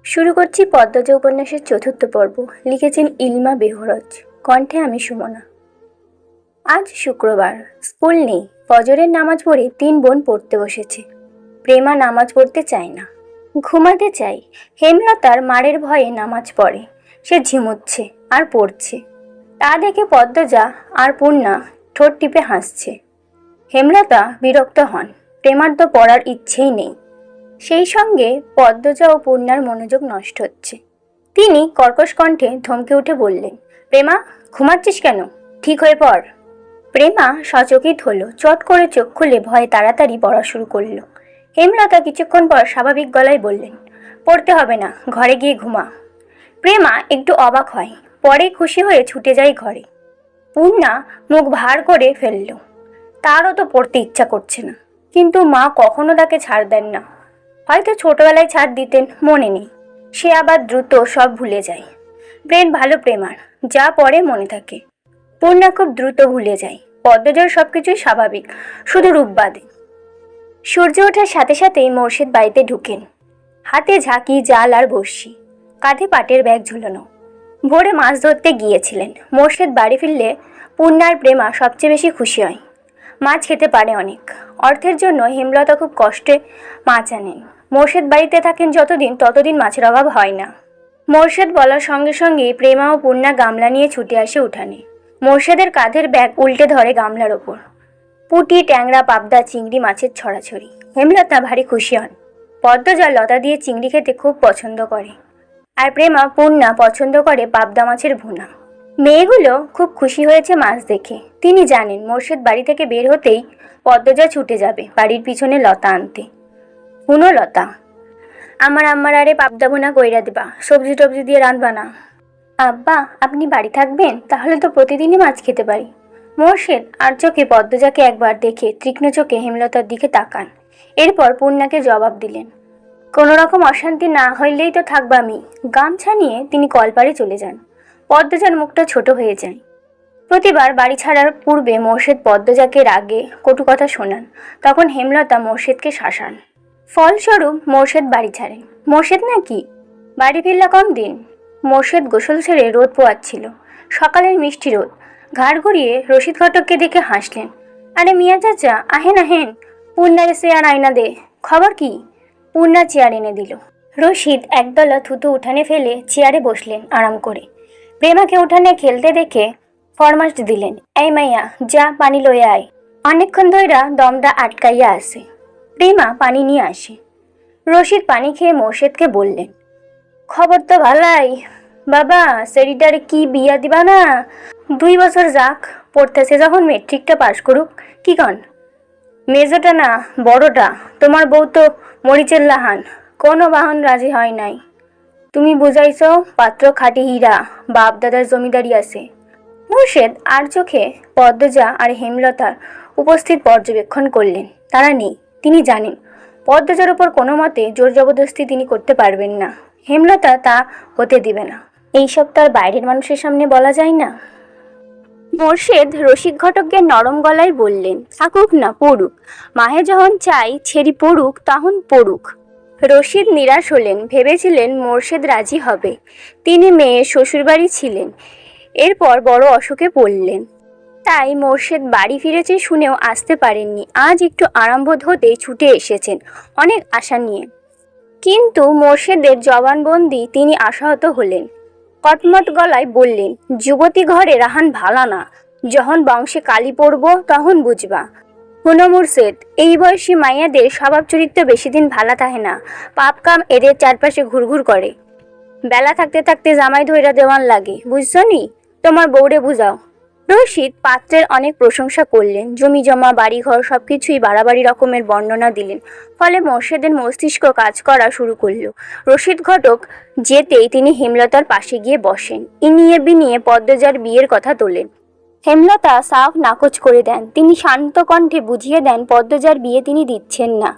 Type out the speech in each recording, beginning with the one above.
শুরু করছি পদ্মজা উপন্যাসের চতুর্থ পর্ব। লিখেছেন ইলমা বেহরজ, কণ্ঠে আমি সুমনা। আজ শুক্রবার, স্কুল নেই। ফজরের নামাজ পড়ে 3 বোন পড়তে বসেছে। প্রেমা নামাজ পড়তে চায় না, ঘুমাতে চাই। হেমলতার মারের ভয়ে নামাজ পড়ে। সে ঝিমুচ্ছে আর পড়ছে। তা দেখে পদ্মজা আর পূর্ণা ঠোঁট টিপে হাসছে। হেমলতা বিরক্ত হন। প্রেমার তো পড়ার ইচ্ছেই নেই। সেই সঙ্গে পদ্মজা ও পূর্ণার মনোযোগ নষ্ট হচ্ছে। তিনি কর্কশ কণ্ঠে ধমকে উঠে বললেন, প্রেমা, ঘুমাচ্ছিস কেন? ঠিক হয়ে পড়। প্রেমা সচকিত হলো। চট করে চোখ খুলে ভয়ে তাড়াতাড়ি পড়া শুরু করল। হেমলতা কিছুক্ষণ পর স্বাভাবিক গলায় বললেন, পড়তে হবে না, ঘরে গিয়ে ঘুমা। প্রেমা একটু অবাক হয়, পরে খুশি হয়ে ছুটে যায় ঘরে। পূর্ণা মুখ ভার করে ফেলল। তারও তো পড়তে ইচ্ছা করছে না, কিন্তু মা কখনো তাকে ছাড় দেন না। হয়তো ছোটবেলায় ছাড় দিতেন, মনে নেই। সে আবার দ্রুত সব ভুলে যায়। ব্রেন ভালো প্রেমার, যা পড়ে মনে থাকে। পূর্ণা খুব দ্রুত ভুলে যায়। পদ্মজার সবকিছুই স্বাভাবিক, শুধু রূপ বাদে। সূর্য ওঠার সাথে সাথেই মোর্শেদ বাড়িতে ঢুকেন। হাতে ঝাঁকি, জাল আর বড়শি, কাঁধে পাটের ব্যাগ ঝুলানো। ভোরে মাছ ধরতে গিয়েছিলেন। মোর্শেদ বাড়ি ফিরলে পূর্ণার প্রেমা সবচেয়ে বেশি খুশি হয়। মাছ খেতে পারে অনেক। অর্থের জন্য হেমলতা খুব কষ্টে মাছ আনেন। মোর্শেদ বাড়িতে থাকেন যতদিন, ততদিন মাছের অভাব হয় না। মোর্শেদ বলার সঙ্গে সঙ্গেই প্রেমা ও পূর্ণা গামলা নিয়ে ছুটে আসে উঠানে। মোর্শেদের কাঁধের ব্যাগ উল্টে ধরে গামলার ওপর। পুঁটি, ট্যাংরা, পাবদা, চিংড়ি মাছের ছড়াছড়ি। হেমলতা ভারী খুশি হন। পদ্মজা লতা দিয়ে চিংড়ি খেতে খুব পছন্দ করে, আর প্রেমা পূর্ণা পছন্দ করে পাবদা মাছের ভুনা। মেয়েগুলো খুব খুশি হয়েছে মাছ দেখে। তিনি জানেন মোর্শেদ বাড়ি থেকে বের হতেই পদ্মজা ছুটে যাবে বাড়ির পিছনে লতা আনতে। হুনো লতা, আমার আম্মার আরে পাবদা ভুনা কইরা দিবা, সবজি টবজি দিয়ে রাঁধবা না। আব্বা, আপনি বাড়ি থাকবেন? তাহলে তো প্রতিদিনই মাছ খেতে পারি। মোর্শেদ আর চোখে পদ্মজাকে একবার দেখে তীক্ষ্ণ চোখে হেমলতার দিকে তাকান। এরপর পূর্ণাকে জবাব দিলেন, কোনো রকম অশান্তি না হইলেই তো থাকবা আমি। গামছা নিয়ে তিনি কলপাড়ে চলে যান। পদ্মজার মুখটা ছোট হয়ে যায়। প্রতিবার বাড়ি ছাড়ার পূর্বে মোর্শেদ পদ্মজাকে রাগে কটু কথা শোনান। তখন হেমলতা মোর্শেদকে শাসান। ফলস্বরূপ মোর্শেদ বাড়ি ছাড়ে। মোর্শেদ নাকি বাড়ি ফিরলা কম দিন। মোর্শেদ গোসল ছেড়ে রোদ পোয়াচ্ছিল। সকালের মিষ্টি রোদ। ঘাড় ঘুরিয়ে রশিদ ঘটককে দেখে হাসলেন। আরে মিয়া চাচা, আহেন আহেন, পূর্ণারে চেয়ার আয়না দে। খবর কি? পূর্ণা চেয়ার এনে দিল। রশিদ একদলা থুতু উঠানে ফেলে চেয়ারে বসলেন আরাম করে। প্রেমাকে উঠানে খেলতে দেখে ফরমাস দিলেন, এই মাইয়া, যা পানি লয়ে আয়। অনেকক্ষণ ধইরা দমটা আটকাইয়া আসে। প্রেমা পানি নিয়ে আসে। রশিদ পানি খেয়ে মোর্শেদকে বললেন, খবর তো ভালাই বাবা, সেরিটারে কি বিয়া দিবা না? 2 বছর যাক, পড়তেছে যখন মেট্রিকটা পাশ করুক। কি কন? মেজোটা না বড়টা? তোমার বউ তো মরিচের লাহান, কোনো বাহন রাজি হয় নাই। তুমি বুঝাইছো পাত্র খাঁটি হীরা, বাপ দাদার জমিদারি আছে। মোর্শেদ আর চোখে পদ্মজা আর হেমলতার উপস্থিত পর্যবেক্ষণ করলেন। তারা নেই। তিনি জানেন পদ্মজার উপর কোনো মতে জোর জবরদস্তি তিনি করতে পারবেন না। হেমলতা তা হতে দিবে না। এইসব তার বাইরের মানুষের সামনে বলা যায় না। মোর্শেদ রসিক ঘটককে নরম গলায় বললেন, থাকুক না, পড়ুক। মাহে যখন চাই ছেড়ি পড়ুক, তখন পড়ুক। রশিদ নিরাশ হলেন। ভেবেছিলেন মোর্শেদ রাজি হবে। তিনি মেয়ের শ্বশুরবাড়ি ছিলেন, এরপর বড় অসুখে পড়লেন। তাই মোর্শেদ বাড়ি ফিরেছে শুনেও আসতে পারেননি। আজ একটু আরামবোধ হতেই ছুটে এসেছেন অনেক আশা নিয়ে। কিন্তু মোর্শেদের জবানবন্দি তিনি আশাহত হলেন। কটমট গলায় বললেন, যুবতী ঘরে রাহান ভালা না। যখন বংশে কালি পড়ব তখন বুঝবা। হুনো মুর্শেদ, এই বয়সী মাইয়াদের স্বভাব চরিত্র বেশি দিন ভালা থাকে না। পাপ কাম এদের চারপাশে ঘুরঘুর করে। বেলা থাকতে থাকতে জামাই ধইরা দেওয়ান লাগে, বুঝছো নি? তোমার বউরে বুঝাও। রশিদ পাত্রের অনেক প্রশংসা করলেন। জমি জমা, বাড়িঘর সবকিছুই বাড়াবাড়ি রকমের বর্ণনা দিলেন। ফলে মোর্শেদের মস্তিষ্ক কাজ করা শুরু করলো। রশিদ ঘটক যেতেই তিনি হেমলতার পাশে গিয়ে বসেন। ইনিয়ে বিনিয়ে পদ্মজার বিয়ের কথা তোলেন। হেমলতা সাফ নাকচ করে দেন। তিনি শান্ত কণ্ঠে বুঝিয়ে দেন পদ্মজার বিয়ে তিনি দিচ্ছেন না,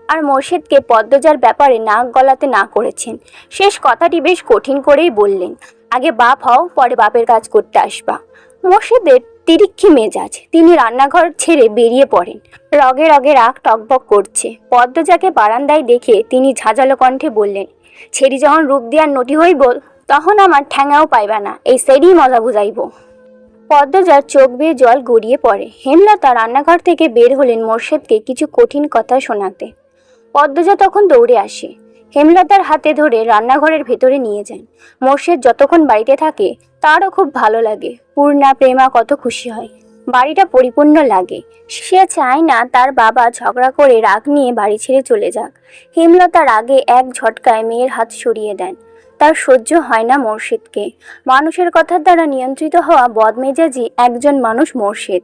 আর মোর্শেদকে পদ্মজার ব্যাপারে নাক গলাতে না করেছেন। শেষ কথাটি বেশ কঠিন করেই বললেন, আগে বাপ হও, পরে বাপের কাজ করতে আসবা। মোর্শেদের তিরিক্ষি মেজাজ। তিনি রান্নাঘর ছেড়ে বেরিয়ে পড়েন। রগে রগে রাগ টকবক করছে। পদ্মজাকে বারান্দায় দেখে তিনি ঝাঁঝালো কণ্ঠে বললেন, ছেড়ি যখন রূপ দিয়ার নটি হইব তখন আমার ঠ্যাঙাও পাইবা না, এই সেরি মজা বুঝাইব। পদ্মজার চোখ বেয়ে জল গড়িয়ে পড়ে। হেমলতা রান্নাঘর থেকে বের হলেন মোর্শেদকে কিছু কঠিন কথা শোনাতে। পদ্মজা তখন দৌড়ে আসে, হেমলতার হাতে ধরে রান্নাঘরের ভেতরে নিয়ে যান। মোর্শেদ যতক্ষণ বাড়িতে থাকে তারও খুব ভালো লাগে। পূর্ণা প্রেমা কত খুশি হয়, বাড়িটা পরিপূর্ণ লাগে। সে চায় না তার বাবা ঝগড়া করে রাগ নিয়ে বাড়ি ছেড়ে চলে যাক। হেমলতা রাগে এক ঝটকায় মেয়ের হাত সরিয়ে দেন। তার সহ্য হয় না মোর্শেদকে। মানুষের কথার দ্বারা নিয়ন্ত্রিত হওয়া বদমেজাজি একজন মানুষ মোর্শেদ।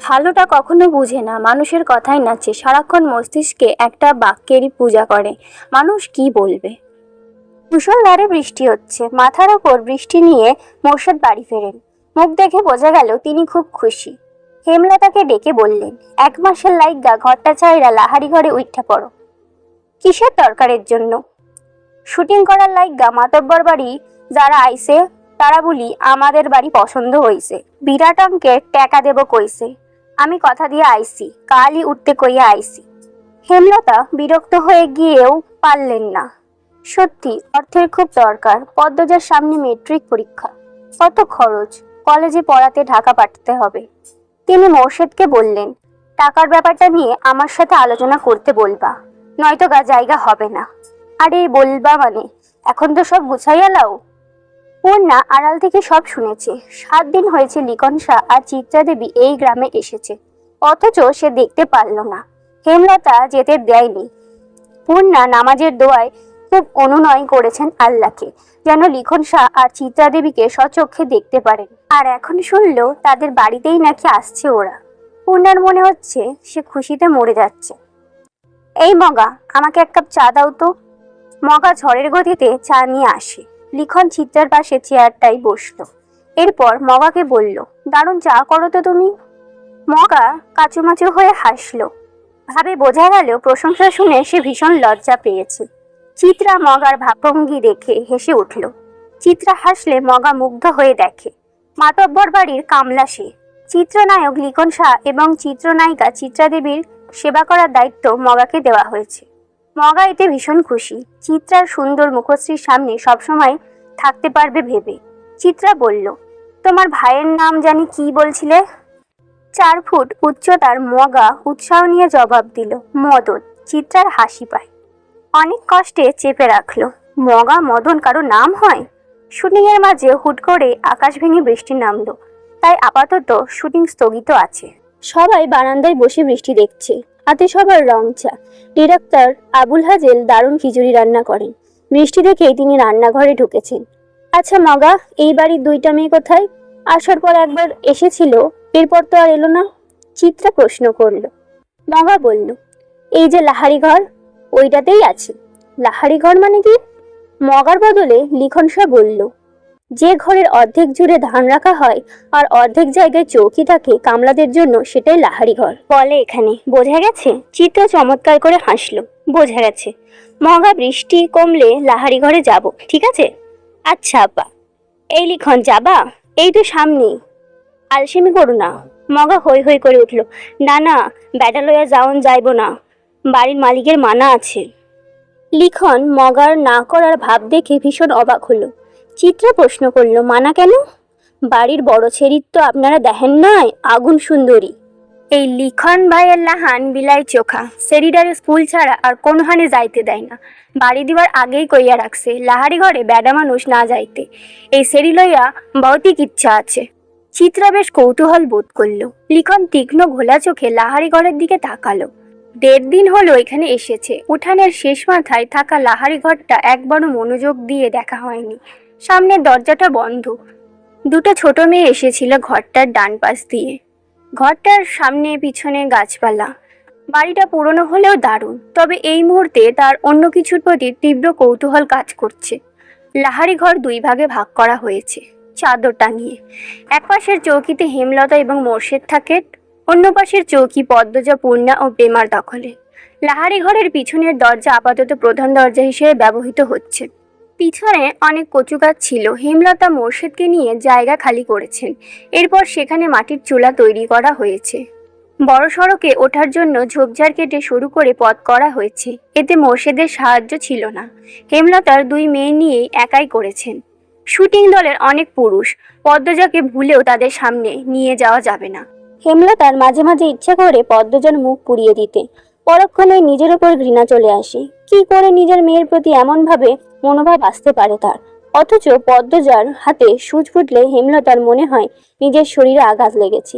ভালোটা কখনো বুঝে না, মানুষের কথাই নাচে, সারাক্ষণ মস্তিষ্কে একটা বাক্যেরই পূজা করে, মানুষ কি বলবে। মুষলধারে বৃষ্টি হচ্ছে। মাথার ওপর বৃষ্টি নিয়ে মোর্শেদ বাড়ি ফেরেন। মুখ দেখে বোঝা গেল তিনি খুব খুশি। হেমলতাকে ডেকে বললেন, 1 মাসের লাইগা ঘরটা চাইরা লাহারি ঘরে উঠা পড়ো। কিসের দরকারের জন্য? শুটিং করার লাইগা মাতব্বর বাড়ি যারা আইছে তারা বলি আমাদের বাড়ি পছন্দ হইছে, বিরাট অঙ্কের টাকা দেব কইছে। আমি কথা দিয়ে আইছি, কালই উঠতে কইয়া আইছি। হেমলতা বিরক্ত হয়ে গিয়েও পারলেন না। সত্যি অর্থের খুব দরকার। পদ্মজার সামনে মেট্রিক পরীক্ষা, কত খরচ, কলেজে পড়াতে ঢাকা পাঠাতে হবে। তিনি মোর্শেদকে বললেন, টাকার ব্যাপারটা নিয়ে আমার সাথে আলোচনা করতে বলবা, নয়তো জায়গা হবে না। আরে বলবা মানে, এখন তো সব গুছাইয়া লাও। পূর্ণা আড়াল থেকে সব শুনেছে। 7 দিন হয়েছে লিখনসা আর চিত্রা দেবী এই গ্রামে এসেছে, অথচ সে দেখতে পারল না। হেমলতা যেতে দেয়নি। পূর্ণা নামাজের দোয়ায় খুব অনুনয় করেছেন আল্লাহকে, যেন লিখনসা আর চিত্রা দেবীকে স্বচক্ষে দেখতে পারেন। আর এখন শুনলো তাদের বাড়িতেই নাকি আসছে ওরা। পূর্ণার মনে হচ্ছে সে খুশিতে মরে যাচ্ছে। এই মগা, আমাকে 1 কাপ চা দাও তো। মগা ঝড়ের গতিতে চা নিয়ে আসে। লিখন চিত্রার পাশে চেয়ারটাই বসলো। এরপর মগাকে বলল, দারুণ চা করো তো তুমি। মগা কাচুমাচু হয়ে হাসলো। ভাবে বোঝা গেল প্রশংসা শুনে সে ভীষণ লজ্জা পেয়েছে। চিত্রা মগার ভাবভঙ্গি দেখে হেসে উঠল। চিত্রা হাসলে মগা মুগ্ধ হয়ে দেখে মাতব্বর বাড়ির কামলা সে। চিত্রনায়ক লিখনসা এবং চিত্রনায়িকা চিত্রা দেবীর সেবা করার দায়িত্ব মগাকে দেওয়া হয়েছে। মগা এতে ভীষণ খুশি। চিত্রার সুন্দর মুখশ্রীর সামনে সবসময় থাকতে পারবে ভেবে। চিত্রা বলল, তোমার ভাইয়ের নাম জানি কি বলছিলে? 4 ফুট উচ্চতার মগা উৎসাহ নিয়ে জবাব দিল, মদন। চিত্রার হাসি পায়। অনেক কষ্টে চেপে রাখলো। মগা মদন কারো নাম হয়? শুটিং এর মাঝে হুট করে আকাশ ভেঙে বৃষ্টি নামলো, তাই আপাতত শুটিং স্থগিত আছে। সবাই বারান্দায় বসে বৃষ্টি দেখছে, হাতে সবার রং চা। ডিরেক্টর আবুল হাজেল দারুণ খিচুড়ি রান্না করেন। বৃষ্টি দেখেই তিনি রান্নাঘরে ঢুকেছেন। আচ্ছা মগা, এই বাড়ির 2টা মেয়ে কোথায়? আসার পর একবার এসেছিল, এরপর তো আর এলো না। চিত্রা প্রশ্ন করল। মগা বলল, এই যে লাহারি ঘর, ওইটাতেই আছে। লাহারি ঘর মানে কি? মগার বদলে লিখনসা বলল, যে ঘরের অর্ধেক জুড়ে ধান রাখা হয় আর অর্ধেক জায়গায় চৌকি থাকে কামলাদের জন্য, সেটাই লাহারি ঘর বলে এখানে। বোঝা গেছে? চিত্রা চমৎকার করে হাসলো। বোঝা গেছে। মগা, বৃষ্টি কমলে লাহারি ঘরে যাব, ঠিক আছে? আচ্ছা আব্বা। এই লিখন, যাবা? এই তো সামনেই, আলসেমি করো না। মগা হই হই করে উঠল, না না, ব্যাটা লইয়া যাওন যাইব না, বাড়ির মালিকের মানা আছে। লিখন মগার না করার ভাব দেখে ভীষণ অবাক হলো। চিত্রা প্রশ্ন করলো, মানা কেন? বাড়ির বড় ছেড়ির তো আপনারা দেখেন নাই, আগুন সুন্দরী। এই লিখন ভাইয়ের লাহান বিলাই চোখা, সেরিডারে স্কুল ছাড়া আর কোনখানে যাইতে দেয় না। বাড়ি দিবার আগেই কইয়া রাখছে লাহারি ঘরে বেডা মানুষ না যাইতে। এই সেরি লইয়া ভৌতিক ইচ্ছা আছে। চিত্রা বেশ কৌতূহল বোধ করল। লিখন তীক্ষ্ণ ঘোলা চোখে লাহারি ঘরের দিকে তাকালো। 1.5 দিন হলো এখানে এসেছে। উঠানের শেষ মাথায় থাকা লাহারি ঘরটা একবারও মনোযোগ দিয়ে দেখা হয়নি। সামনের দরজাটা বন্ধ। 2টো ছোট মেয়ে এসেছিল ঘরটার ডান পাশ দিয়ে। ঘরটার সামনে পিছনে গাছপালা। বাড়িটা পুরনো হলেও দারুণ, তবে এই মুহূর্তে তার অন্য কিছুর প্রতি তীব্র কৌতূহল কাজ করছে। লাহারি ঘর 2 ভাগে ভাগ করা হয়েছে, চাদর টাঙিয়ে। এক পাশের চৌকিতে হেমলতা এবং মোর্শেদ থাকে, অন্য পাশের চৌকি পদ্মজা, পূর্ণা ও প্রেমার দখলে। লাহারি ঘরের পিছনের দরজা আপাতত প্রধান দরজা হিসেবে ব্যবহৃত হচ্ছে। পিছনে অনেক কচু গাছ ছিল। হেমলতা মোর্শেদকে নিয়ে জায়গা খালি করেছেন। এরপর সেখানে মাটির চুলা তৈরি করা হয়েছে। বড় সড়কে ওঠার জন্য ঝোপঝাড় কেটে শুরু করে পথ করা হয়েছে। এতে মোর্শেদের সাহায্য ছিল না। হেমলতার দুই মেয়ে নিয়েই একাই করেছেন। শুটিং দলের অনেক পুরুষ, পদ্মজাকে ভুলেও তাদের সামনে নিয়ে যাওয়া যাবে না। হেমলতার মাঝে মাঝে ইচ্ছা করে পদ্মজার মুখ পুড়িয়ে দিতে, পরক্ষণে নিজের ওপর ঘৃণা চলে আসে। কি করে নিজের মেয়ের প্রতি এমনভাবে মনোভাব আসতে পারে তার? অথচ পদ্মজার হাতে সূচ ফুটলে হেমলতার মনে হয় নিজের শরীরে আঘাত লেগেছে।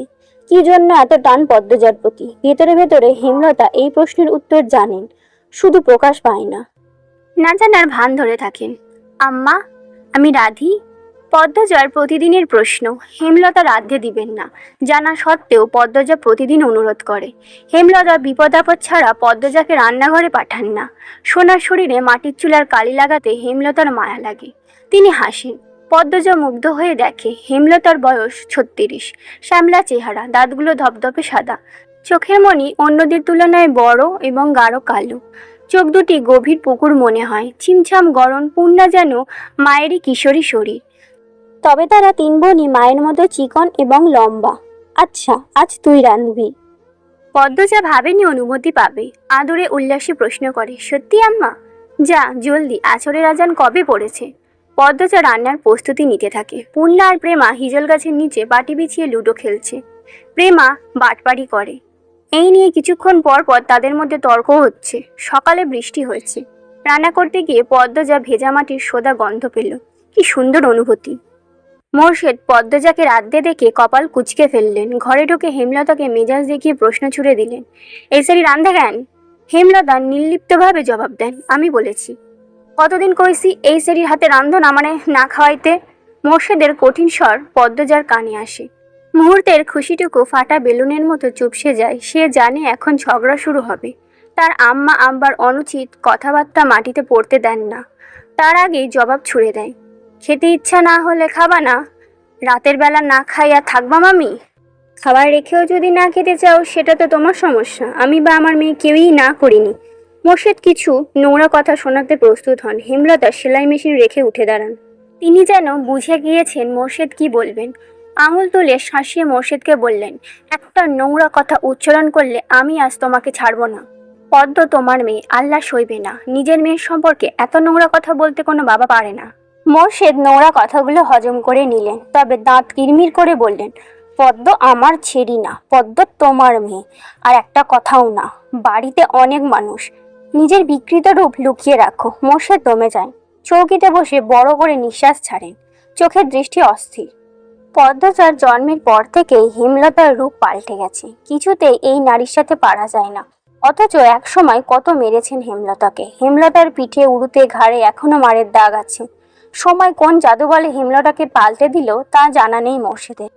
কি জন্য এত টান পদ্মজার প্রতি? ভেতরে ভেতরে হেমলতা এই প্রশ্নের উত্তর জানেন, শুধু প্রকাশ পায় না। না জানার ভান ধরে থাকেন। আম্মা, আমি রাধি। পদ্মজার প্রতিদিনের প্রশ্ন। হেমলতা রাধতে দিবেন না জানা সত্ত্বেও পদ্মজা প্রতিদিন অনুরোধ করে। হেমলতা বিপদ আপদ ছাড়া পদ্মজাকে রান্নাঘরে পাঠান না। সোনার শরীরে মাটির চুলার কালি লাগাতে হেমলতার মায়া লাগে। তিনি হাসেন। পদ্মজা মুগ্ধ হয়ে দেখে হেমলতার বয়স 36, শ্যামলা চেহারা, দাঁতগুলো ধপধপে সাদা, চোখের মণি অন্যদের তুলনায় বড় এবং গাঢ় কালো। চোখ দুটি গভীর পুকুর মনে হয়, ছিমছাম গরম, পূর্ণা যেন মায়েরই কিশোরী শরীর। তবে তারা তিন বোনই মায়ের মতো চিকন এবং লম্বা। আচ্ছা, আজ তুই রাঁধবি? পদ্মজা ভাবেনি অনুমতি পাবে। আদরে উল্লাসে প্রশ্ন করে, সত্যি আম্মা? যা জলদি, আছরের আজান কবে পড়েছে? পদ্মজা রান্নার প্রস্তুতি নিতে থাকে। পূর্ণা আর প্রেমা হিজল গাছের নিচে বাটি বিছিয়ে লুডো খেলছে। প্রেমা বাটপাড়ি করে। এই নিয়ে কিছুক্ষণ পর পর তাদের মধ্যে তর্ক হচ্ছে। সকালে বৃষ্টি হয়েছে। রান্না করতে গিয়ে পদ্মজা ভেজা মাটির সোদা গন্ধ পেল। কি সুন্দর অনুভূতি! মোর্শেদ পদ্মজাকে রাঁধতে দেখে কপাল কুঁচকে ফেললেন। ঘরে ঢুকে হেমলতাকে মেজাজ দেখিয়ে প্রশ্ন ছুড়ে দিলেন, এই সারি রাঁধে কেন? হেমলতা নির্লিপ্তভাবে জবাব দেন, আমি বলেছি। কতদিন কইছি এই সারির হাতে রান্ধো না, মানে না খাওয়াইতে? মোর্শেদের কঠিন স্বর পদ্মজার কানে আসে। মুহূর্তের খুশিটুকু ফাটা বেলুনের মতো চুপসে যায়। সে জানে এখন ঝগড়া শুরু হবে। তার আম্মা আব্বার অনুচিত কথাবার্তা মাটিতে পড়তে দেন না। তার আগেই জবাব ছুড়ে দেয়, খেতে ইচ্ছা না হলে খাবা না? রাতের বেলা না খাইয়া থাকবা মামি? খাবার রেখেও যদি না খেতে চাও সেটা তো তোমার সমস্যা। আমি বা আমার মেয়ে কেউই না করিনি। মোর্শেদ কিছু নোংরা কথা শোনাতে প্রস্তুত হন। হেমলতা সেলাই মেশিন রেখে উঠে দাঁড়ান। তিনি যেন বুঝে গিয়েছেন মোর্শেদ কি বলবেন। আঙুল তুলে শাসিয়ে মোর্শেদকে বললেন, একটা নোংরা কথা উচ্চারণ করলে আমি আজ তোমাকে ছাড়ব না। পদ্ম তোমার মেয়ে, আল্লাহ সইবে না। নিজের মেয়ের সম্পর্কে এত নোংরা কথা বলতে কোনো বাবা পারে না। মোর্শেদ নোংরা কথাগুলো হজম করে নিলেন, তবে দাঁত কিরমির করে বললেন, পদ্ম আমার ছেড়ি না, পদ্ম তোমার মেয়ে। আর একটা কথাও না। বাড়িতে অনেক মানুষ, নিজের বিকৃত রূপ লুকিয়ে রাখো। মোর্শেদ দমে যায়। চৌকিতে বসে বড় করে নিঃশ্বাস ছাড়েন। চোখের দৃষ্টি অস্থির। পদ্মজার জন্মের পর থেকেই হেমলতার রূপ পাল্টে গেছে। কিছুতেই এই নারীর সাথে পারা যায় না। অথচ একসময় কত মেরেছেন হেমলতাকে। হেমলতার পিঠে, উরুতে, ঘাড়ে এখনো মারের দাগ আছে। সময় কোন জাদু বলে হেমলতাকে পাল্টে দিল তা জানা নেই মোর্শেদের।